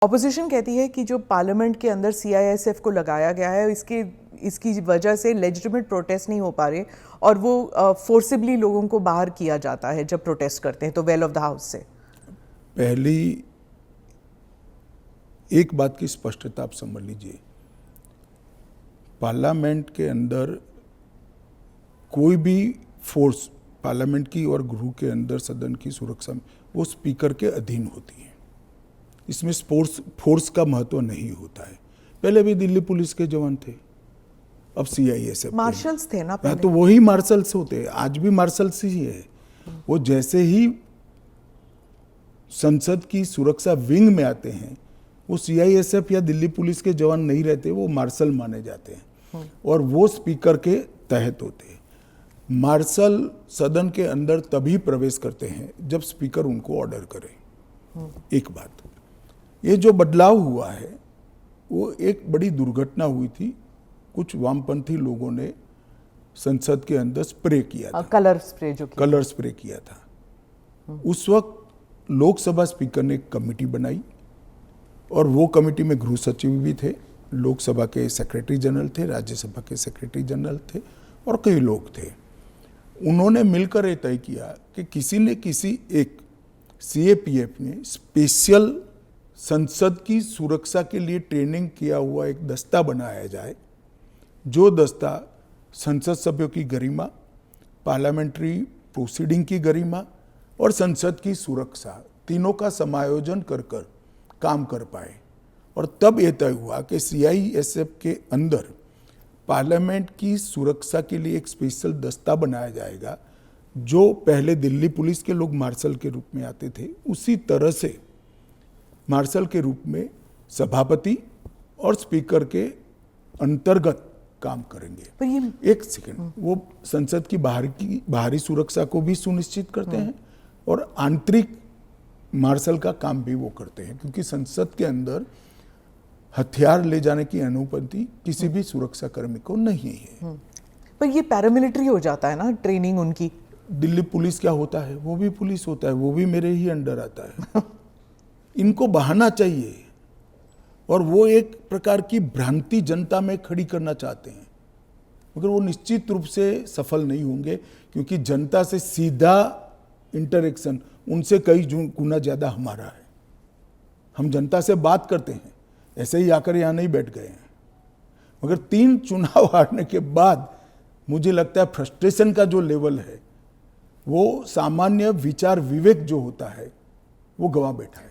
Opposition कहती है कि जो पार्लियामेंट के अंदर सीआईएसएफ को लगाया गया है इसकी वजह से लेजिटिमेट प्रोटेस्ट नहीं हो पा रहे और वो फोर्सिबली लोगों को बाहर किया जाता है जब प्रोटेस्ट करते हैं तो वेल ऑफ द हाउस से। पहली एक बात की स्पष्टता आप समझ लीजिए, पार्लियामेंट के अंदर कोई भी फोर्स पार्लियामेंट की और गृह के अंदर सदन की सुरक्षा में वो स्पीकर के अधीन होती है। इसमें फोर्स का महत्व नहीं होता है। पहले भी दिल्ली पुलिस के जवान थे, अब सीआईएसएफ मार्शल्स थे ना पहले। तो वही मार्शल्स होते, आज भी मार्शल्स ही है। वो जैसे ही संसद की सुरक्षा विंग में आते हैं वो सीआईएसएफ या दिल्ली पुलिस के जवान नहीं रहते, वो मार्शल माने जाते हैं और वो स्पीकर के तहत होते हैं। मार्शल सदन के अंदर तभी प्रवेश करते हैं जब स्पीकर उनको ऑर्डर करे। एक बात, ये जो बदलाव हुआ है वो एक बड़ी दुर्घटना हुई थी। कुछ वामपंथी लोगों ने संसद के अंदर स्प्रे किया था, कलर स्प्रे किया था। उस वक्त लोकसभा स्पीकर ने एक कमेटी बनाई और वो कमेटी में गृह सचिव भी थे, लोकसभा के सेक्रेटरी जनरल थे, राज्यसभा के सेक्रेटरी जनरल थे और कई लोग थे। उन्होंने मिलकर ये तय किया कि किसी न किसी एक सीएपीएफ ने स्पेशल संसद की सुरक्षा के लिए ट्रेनिंग किया हुआ एक दस्ता बनाया जाए, जो दस्ता संसद सभ्यों की गरिमा, पार्लियामेंट्री प्रोसीडिंग की गरिमा और संसद की सुरक्षा तीनों का समायोजन कर काम कर पाए। और तब यह तय हुआ कि सीआईएसएफ के अंदर पार्लियामेंट की सुरक्षा के लिए एक स्पेशल दस्ता बनाया जाएगा। जो पहले दिल्ली पुलिस के लोग मार्शल के रूप में आते थे, उसी तरह से मार्शल के रूप में सभापति और स्पीकर के अंतर्गत काम करेंगे। पर ये एक सेकंड, वो संसद की बाहरी सुरक्षा को भी सुनिश्चित करते हैं और आंतरिक मार्शल का काम भी वो करते हैं, क्योंकि संसद के अंदर हथियार ले जाने की अनुमति किसी भी सुरक्षा कर्मी को नहीं है। पर ये पैरामिलिट्री हो जाता है ना ट्रेनिंग उनकी। दिल्ली पुलिस क्या होता है, वो भी पुलिस होता है, वो भी मेरे ही अंडर आता है। इनको बहाना चाहिए और वो एक प्रकार की भ्रांति जनता में खड़ी करना चाहते हैं, मगर वो निश्चित रूप से सफल नहीं होंगे, क्योंकि जनता से सीधा इंटरेक्शन उनसे कई गुना ज्यादा हमारा है। हम जनता से बात करते हैं, ऐसे ही आकर यहाँ नहीं बैठ गए हैं। मगर 3 चुनाव हारने के बाद मुझे लगता है फ्रस्ट्रेशन का जो लेवल है, वो सामान्य विचार विवेक जो होता है वो गंवा बैठा है।